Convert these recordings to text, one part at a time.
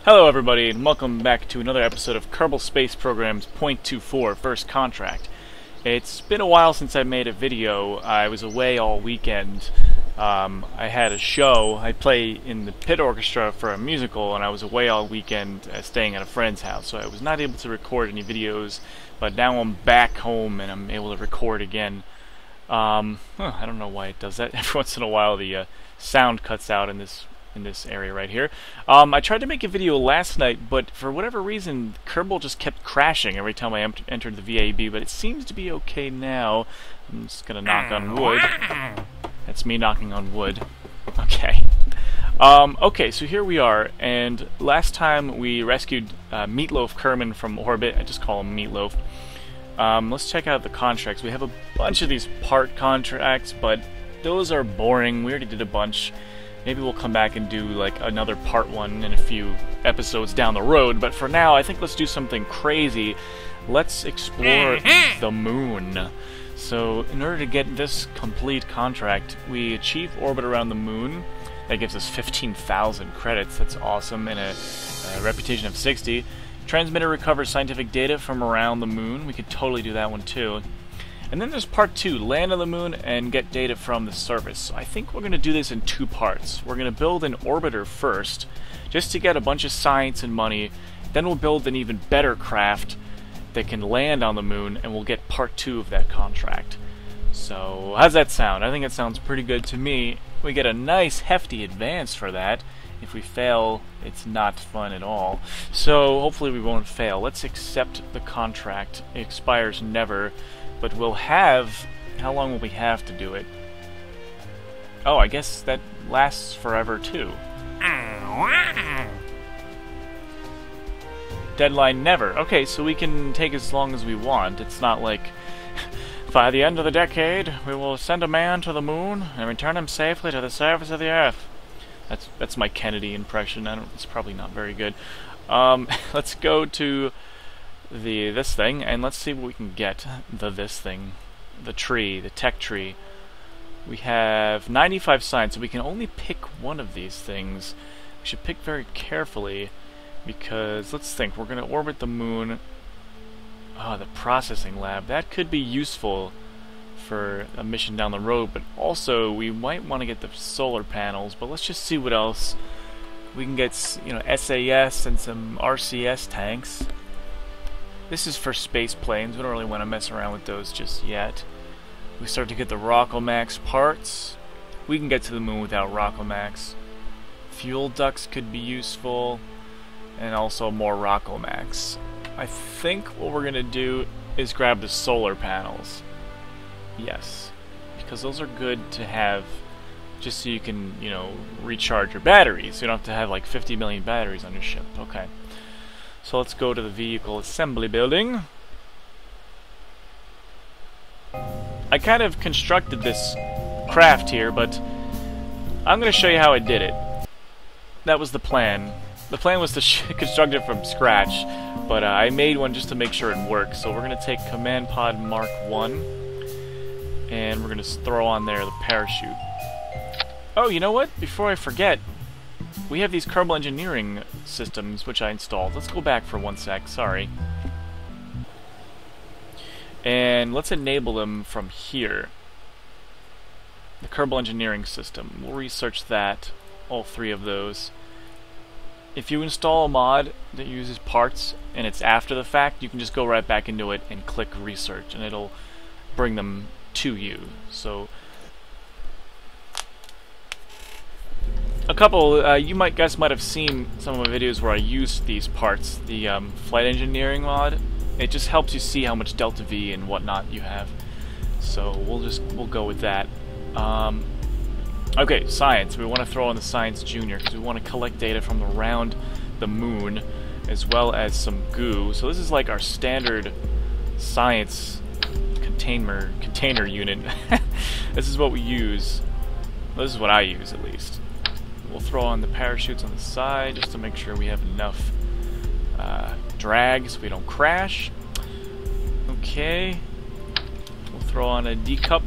Hello everybody, and welcome back to another episode of Kerbal Space Program's .24 First Contract. It's been a while since I made a video. I was away all weekend. I had a show. I play in the pit orchestra for a musical, and I was away all weekend staying at a friend's house, so I was not able to record any videos, but now I'm back home and I'm able to record again. I don't know why it does that. Every once in a while the sound cuts out in this area right here. I tried to make a video last night, but for whatever reason, Kerbal just kept crashing every time I entered the VAB, but it seems to be okay now. I'm just gonna knock on wood. That's me knocking on wood. Okay. Okay, so here we are, and last time we rescued Meatloaf Kerman from orbit. I just call him Meatloaf. Let's check out the contracts. We have a bunch of these part contracts, but those are boring. We already did a bunch. Maybe we'll come back and do like another part one in a few episodes down the road, but for now I think let's do something crazy. Let's explore the moon. So in order to get this complete contract, we achieve orbit around the moon. That gives us 15,000 credits. That's awesome, and a reputation of 60. Transmitter recovers scientific data from around the moon. We could totally do that one too. And then there's part 2, land on the moon and get data from the surface. So I think we're going to do this in 2 parts. We're going to build an orbiter first, just to get a bunch of science and money. Then we'll build an even better craft that can land on the moon, and we'll get part 2 of that contract. So how's that sound? I think it sounds pretty good to me. We get a nice hefty advance for that. If we fail, it's not fun at all. So hopefully we won't fail. Let's accept the contract. It expires never. But we'll have... How long will we have to do it? Oh, I guess that lasts forever, too. Deadline never. Okay, so we can take as long as we want. It's not like... By the end of the decade, we will send a man to the moon and return him safely to the surface of the Earth. That's my Kennedy impression. It's probably not very good. Let's go to... this thing, and let's see what we can get. This thing. The tree. The tech tree. We have 95 science, so we can only pick one of these things. We should pick very carefully, because, let's think, we're going to orbit the moon. Oh, the processing lab. That could be useful for a mission down the road, but also we might want to get the solar panels, but let's just see what else. We can get, SAS and some RCS tanks. This is for space planes. We don't really want to mess around with those just yet. We start to get the Rockomax parts. We can get to the moon without Rockomax. Fuel ducts could be useful. And also more Rockomax. I think what we're going to do is grab the solar panels. Yes. Because those are good to have just so you can, recharge your batteries. You don't have to have like 50 million batteries on your ship. Okay. So let's go to the vehicle assembly building. I kind of constructed this craft here, but I'm going to show you how I did it. That was the plan. The plan was to construct it from scratch, but I made one just to make sure it works. So we're going to take Command Pod Mark 1, and we're going to throw on there the parachute. Oh, you know what? Before I forget, we have these Kerbal engineering systems, which I installed. Let's go back for 1 sec, sorry. And let's enable them from here. The Kerbal engineering system. We'll research that, all 3 of those. If you install a mod that uses parts, and it's after the fact, you can just go right back into it and click research, and it'll bring them to you. So... a couple, you guys might have seen some of my videos where I used these parts, the flight engineering mod. It just helps you see how much delta V and whatnot you have. So we'll go with that. Okay, science. We want to throw in the Science Junior because we want to collect data from around the moon as well as some goo. So this is like our standard science container unit. This is what we use. This is what I use at least. We'll throw on the parachutes on the side just to make sure we have enough drag so we don't crash. Okay. We'll throw on a D-cup.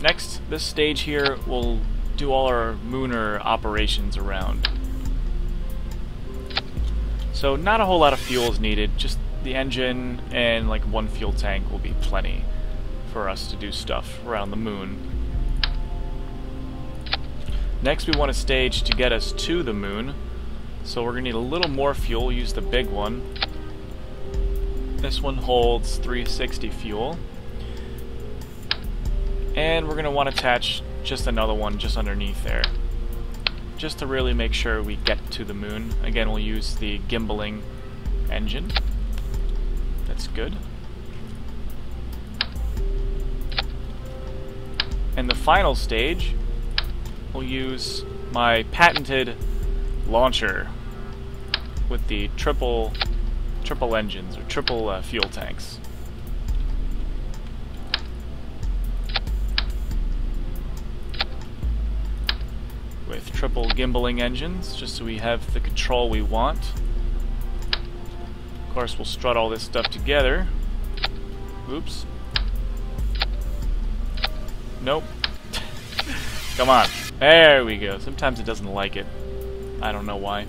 Next, this stage here, we'll do all our Munar operations around. So not a whole lot of fuel is needed, just the engine and like one fuel tank will be plenty for us to do stuff around the moon. Next we want a stage to get us to the moon, so we're going to need a little more fuel. We'll use the big one. This one holds 360 fuel. And we're going to want to attach just another one just underneath there, just to really make sure we get to the moon. Again, we'll use the gimbaling engine. That's good. And the final stage, we'll use my patented launcher with the triple engines, or triple fuel tanks. With triple gimbaling engines, just so we have the control we want. Of course, we'll strut all this stuff together. Oops. Nope. Come on. There we go. Sometimes it doesn't like it. I don't know why.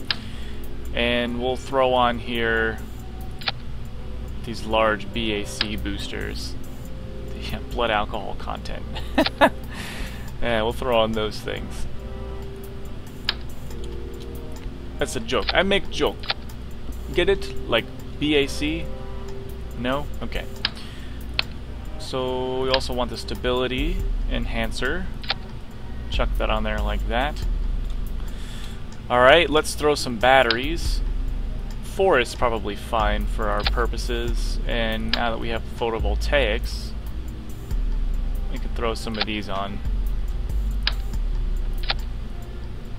And we'll throw on here these large BAC boosters. The blood alcohol content. Yeah, we'll throw on those things. That's a joke. I make joke. Get it? Like BAC? No? Okay. So we also want the stability enhancer. Chuck that on there like that. Alright, let's throw some batteries. 4 is probably fine for our purposes, and now that we have photovoltaics, we can throw some of these on.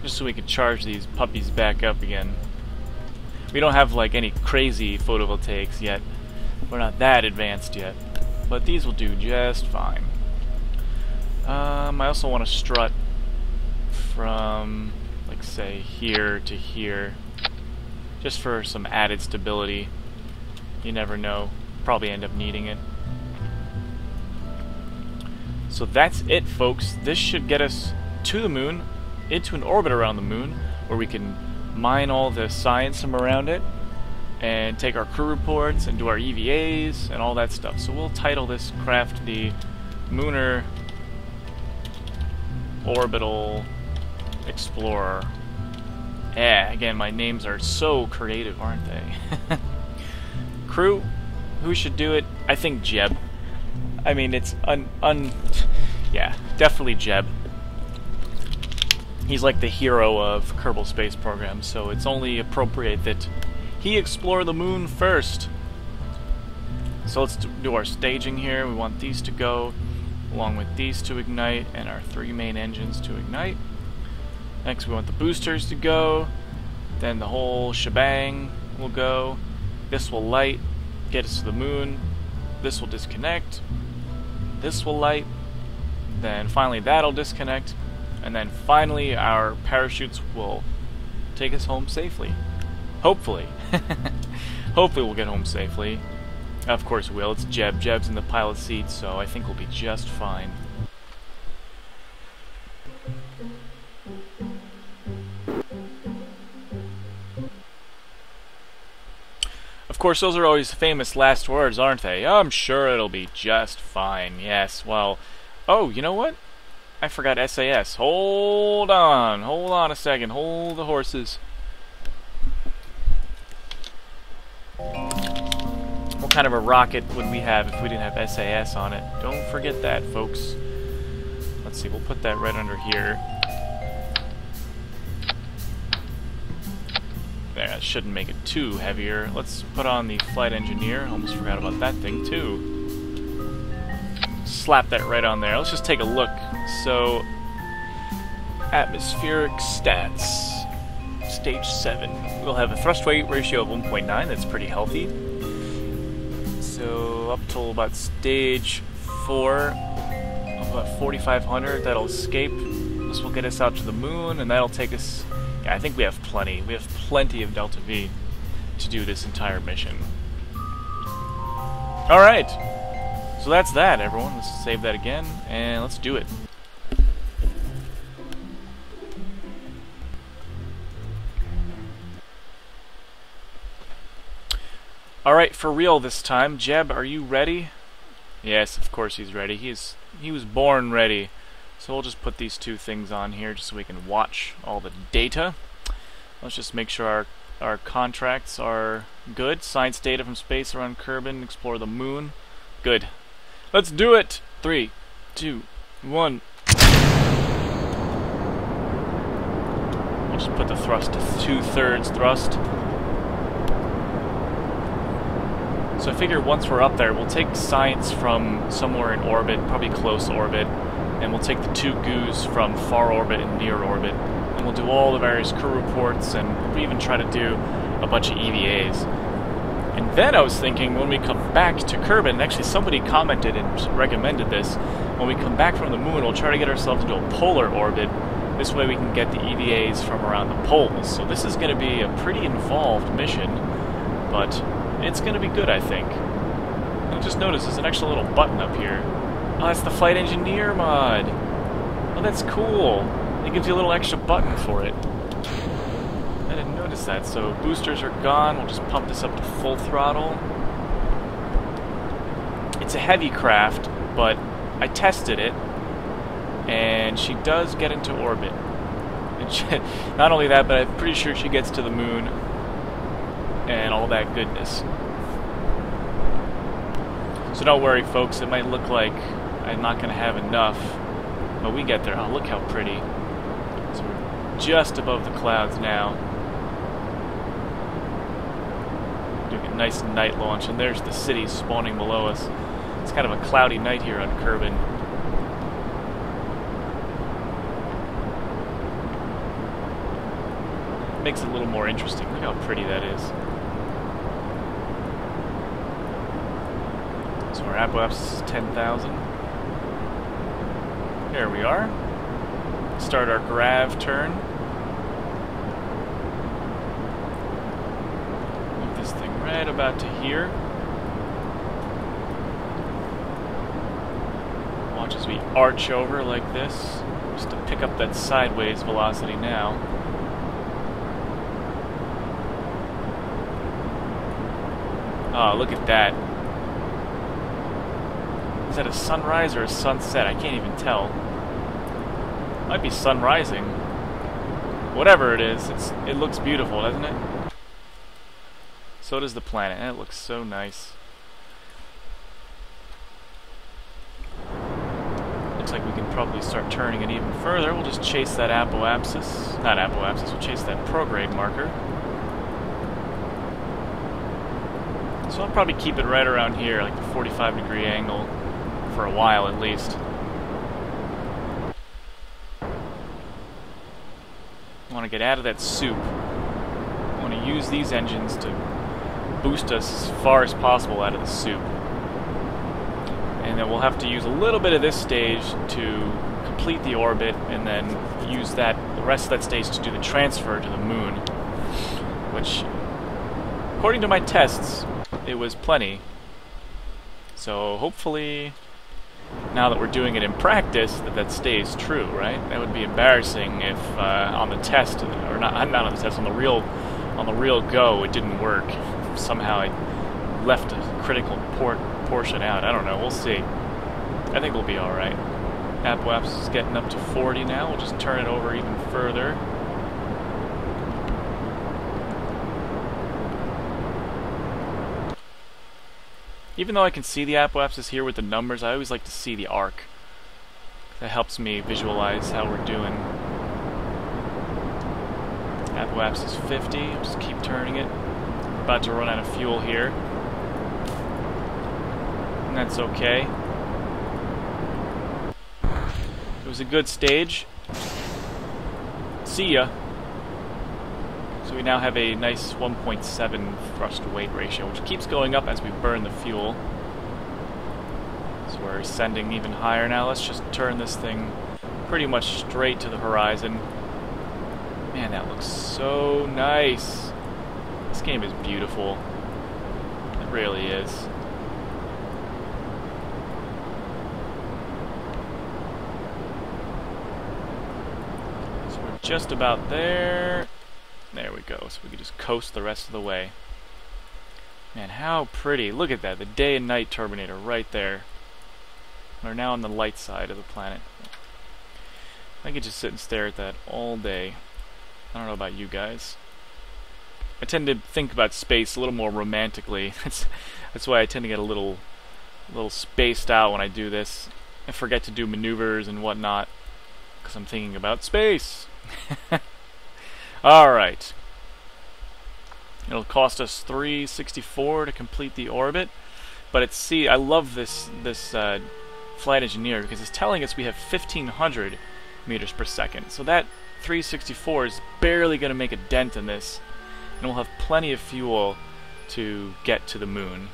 Just so we can charge these puppies back up again. We don't have like any crazy photovoltaics yet. We're not that advanced yet. But these will do just fine. I also want to strut from, like, say, here to here, just for some added stability. You never know. Probably end up needing it. So that's it, folks. This should get us to the moon, into an orbit around the moon, where we can mine all the science from around it, and take our crew reports, and do our EVAs, and all that stuff. So we'll title this craft the Munar Orbital Explorer. Yeah, again, my names are so creative, aren't they? Crew, who should do it? I think Jeb. I mean, it's yeah, definitely Jeb. He's like the hero of Kerbal Space Program, so it's only appropriate that he explore the moon first. So let's do our staging here. We want these to go, along with these to ignite, and our 3 main engines to ignite. Next we want the boosters to go, then the whole shebang will go. This will light, get us to the moon. This will disconnect. This will light. Then finally that'll disconnect. And then finally our parachutes will take us home safely. Hopefully. Hopefully we'll get home safely. Of course we will. It's Jeb. Jeb's in the pilot seat, so I think we'll be just fine. Of course, those are always famous last words, aren't they? I'm sure it'll be just fine. Yes, well... Oh, you know what? I forgot SAS. Hold on a second. Hold the horses. What kind of a rocket would we have if we didn't have SAS on it? Don't forget that, folks. Let's see, we'll put that right under here. There, that shouldn't make it too heavier. Let's put on the flight engineer. Almost forgot about that thing, too. Slap that right on there. Let's just take a look. So, atmospheric stats. Stage 7. We'll have a thrust-weight ratio of 1.9. That's pretty healthy. So, up till about stage 4, about 4,500, that'll escape. This will get us out to the moon, and that'll take us... Yeah, I think we have plenty. We have plenty of Delta V to do this entire mission. Alright. So that's that, everyone. Let's save that again, and let's do it. Alright, for real this time. Jeb, are you ready? Yes, of course he's ready. He was born ready. So we'll just put these two things on here just so we can watch all the data. Let's just make sure our contracts are good. Science data from space around Kerbin, explore the moon. Good. Let's do it! 3, 2, 1. We'll just put the thrust to 2/3 thrust. So I figure once we're up there, we'll take science from somewhere in orbit, probably close orbit, and we'll take the 2 goos from far orbit and near orbit, and we'll do all the various crew reports, and we'll even try to do a bunch of EVAs. And then I was thinking, when we come back to Kerbin, actually somebody commented and recommended this, when we come back from the moon, we'll try to get ourselves into a polar orbit. This way we can get the EVAs from around the poles. So this is going to be a pretty involved mission, but it's going to be good, I think. I just noticed there's an extra little button up here. Oh, that's the Flight Engineer mod. Oh, that's cool. It gives you a little extra button for it. I didn't notice that. So boosters are gone. We'll just pump this up to full throttle. It's a heavy craft, but I tested it, and she does get into orbit. And not only that, but I'm pretty sure she gets to the moon and all that goodness. So don't worry, folks, it might look like I'm not going to have enough, but we get there. Oh, look how pretty. So we're just above the clouds now. Doing a nice night launch, and there's the city spawning below us. It's kind of a cloudy night here on Kerbin. Makes it a little more interesting. Look how pretty that is. So our apoapsis is 10,000. There we are. Start our grav turn. Move this thing right about to here. Watch as we arch over like this, just to pick up that sideways velocity now. Oh, look at that. Is that a sunrise or a sunset? I can't even tell. Might be sun rising. Whatever it is, it looks beautiful, doesn't it? So does the planet, and it looks so nice. Looks like we can probably start turning it even further. We'll just chase that apoapsis. Not apoapsis, we'll chase that prograde marker. So I'll probably keep it right around here, like the 45-degree angle, for a while at least. I want to get out of that soup. I want to use these engines to boost us as far as possible out of the soup. And then we'll have to use a little bit of this stage to complete the orbit, and then use the rest of that stage to do the transfer to the moon, which, according to my tests, it was plenty. So hopefully, now that we're doing it in practice, that stays true, right? That would be embarrassing if on the test, or not on the test, on the real go, it didn't work. Somehow I left a critical portion out. I don't know. We'll see. I think we'll be all right. Apoapsis is getting up to 40 now. We'll just turn it over even further. Even though I can see the apoapsis here with the numbers, I always like to see the arc. That helps me visualize how we're doing. Apoapsis 50, I'll just keep turning it. We're about to run out of fuel here. And that's okay. It was a good stage. See ya. So we now have a nice 1.7 thrust-to-weight ratio, which keeps going up as we burn the fuel. So we're ascending even higher now. Let's just turn this thing pretty much straight to the horizon. Man, that looks so nice. This game is beautiful. It really is. So we're just about there. There we go, so we can just coast the rest of the way. Man, how pretty. Look at that, the day and night Terminator right there. We're now on the light side of the planet. I could just sit and stare at that all day. I don't know about you guys. I tend to think about space a little more romantically. That's why I tend to get a little spaced out when I do this. I forget to do maneuvers and whatnot because I'm thinking about space. Alright. It'll cost us $364 to complete the orbit, but I love this flight engineer because it's telling us we have 1,500 meters per second. So that 364 is barely going to make a dent in this, and we'll have plenty of fuel to get to the moon.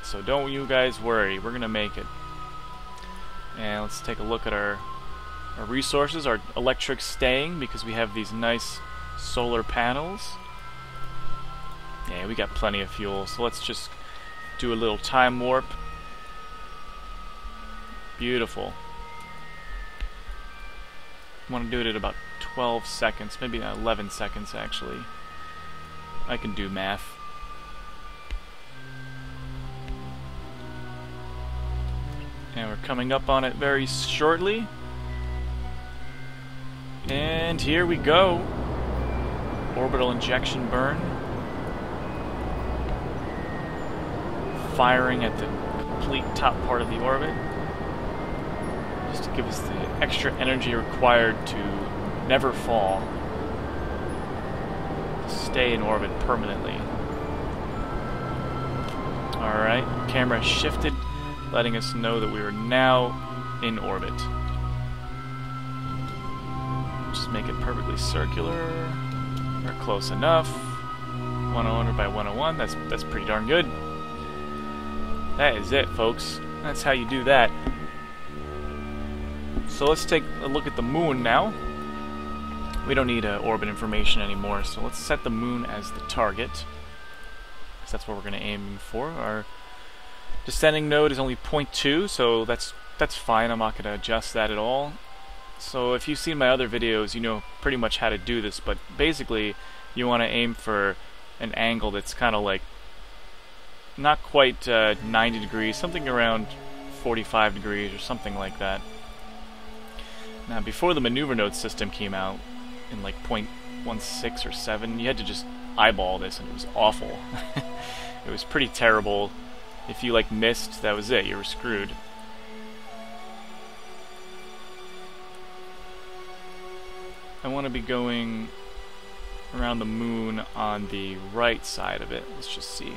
So don't you guys worry, we're going to make it. And let's take a look at our resources. Our electric's staying because we have these nice solar panels. Yeah, we got plenty of fuel, so let's just do a little time warp. Beautiful. I want to do it at about 12 seconds, maybe 11 seconds actually. I can do math. And we're coming up on it very shortly. And here we go. Orbital injection burn. Firing at the complete top part of the orbit, just to give us the extra energy required to never fall, to stay in orbit permanently. Alright, camera shifted, letting us know that we are now in orbit. Just make it perfectly circular. We're close enough. 100 by 101, that's pretty darn good. That is it, folks. That's how you do that. So let's take a look at the moon now. We don't need orbit information anymore, so let's set the moon as the target, because that's what we're going to aim for. Our descending node is only 0.2, so that's fine. I'm not going to adjust that at all. So if you've seen my other videos, you know pretty much how to do this, but basically you want to aim for an angle that's kind of like not quite 90 degrees, something around 45 degrees or something like that. Now, before the maneuver node system came out in like 0.16 or 7, you had to just eyeball this, and it was awful. It was pretty terrible. If you like missed, that was it. You were screwed. I want to be going around the moon on the right side of it. Let's just see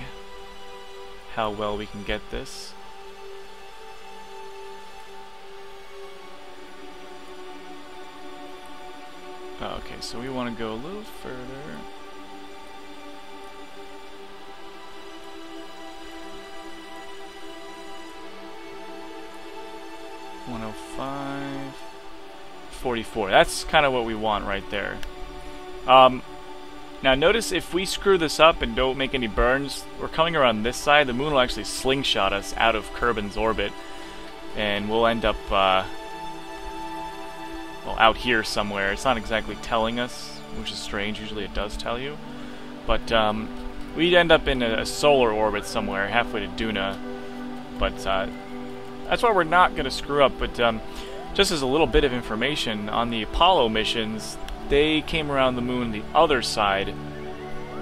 how well we can get this. Okay, so we want to go a little further. $105, 44. That's kind of what we want right there. Now notice if we screw this up and don't make any burns, we're coming around this side, the moon will actually slingshot us out of Kerbin's orbit, and we'll end up, well, out here somewhere. It's not exactly telling us, which is strange. Usually it does tell you. But we'd end up in a solar orbit somewhere, halfway to Duna. But that's why we're not going to screw up. But just as a little bit of information, on the Apollo missions, they came around the moon the other side,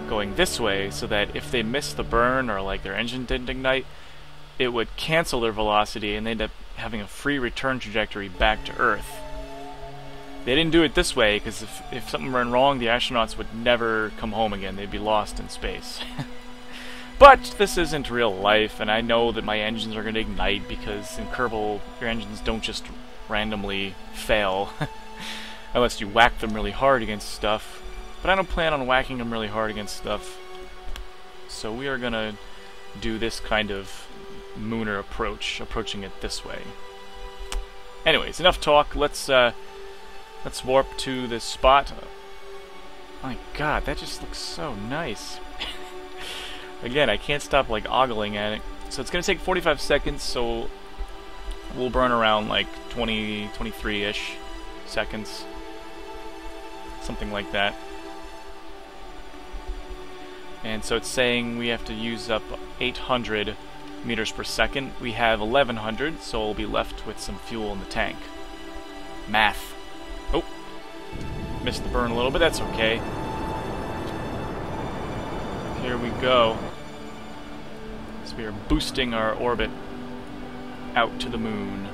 going this way, so that if they missed the burn or like their engine didn't ignite, it would cancel their velocity and they'd end up having a free return trajectory back to Earth. They didn't do it this way because if something went wrong, the astronauts would never come home again. They'd be lost in space. But this isn't real life, and I know that my engines are going to ignite because in Kerbal, your engines don't just randomly fail. Unless you whack them really hard against stuff. But I don't plan on whacking them really hard against stuff. So we are going to do this kind of Munar approach, approaching it this way. Anyways, enough talk. Let's warp to this spot. My god, that just looks so nice. Again, I can't stop like ogling at it. So it's going to take 45 seconds, so we'll burn around like 20, 23-ish seconds. Something like that. And so it's saying we have to use up 800 meters per second. We have 1100, so we'll be left with some fuel in the tank. Math. Oh, missed the burn a little bit, that's okay. Here we go. So we are boosting our orbit out to the moon.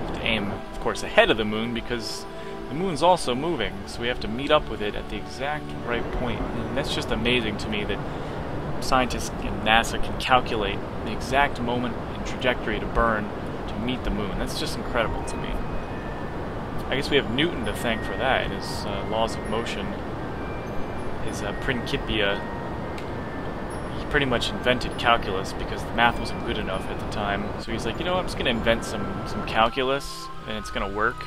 Have to aim, of course, ahead of the moon because the moon's also moving, so we have to meet up with it at the exact right point. And that's just amazing to me that scientists in NASA can calculate the exact moment and trajectory to burn to meet the moon. That's just incredible to me. I guess we have Newton to thank for that, and his laws of motion, his Principia. He pretty much invented calculus because the math wasn't good enough at the time. So he's like, you know what, I'm just going to invent some calculus, and it's going to work.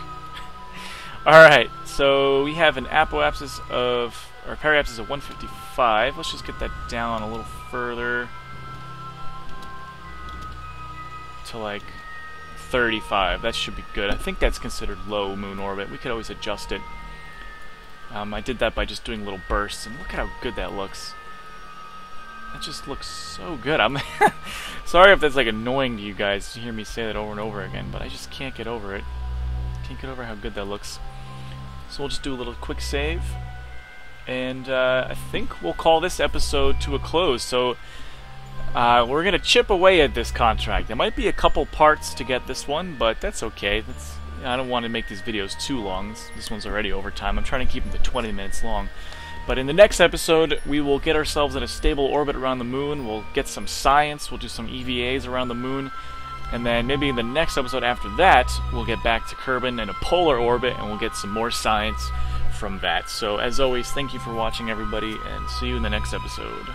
Alright, so we have an apoapsis of, or periapsis of 155. Let's just get that down a little further to like 35. That should be good. I think that's considered low moon orbit. We could always adjust it. I did that by just doing little bursts, and look at how good that looks. That just looks so good. I'm sorry if that's like annoying to you guys to hear me say that over and over again, but I just can't get over it. Can't get over how good that looks. So we'll just do a little quick save, and I think we'll call this episode to a close. So we're gonna chip away at this contract. There might be a couple parts to get this one, but that's okay. I don't want to make these videos too long. This one's already over time. I'm trying to keep them to 20 minutes long. But in the next episode, we will get ourselves in a stable orbit around the moon. We'll get some science. We'll do some EVAs around the moon. And then maybe in the next episode after that, we'll get back to Kerbin in a polar orbit, and we'll get some more science from that. So as always, thank you for watching, everybody, and see you in the next episode.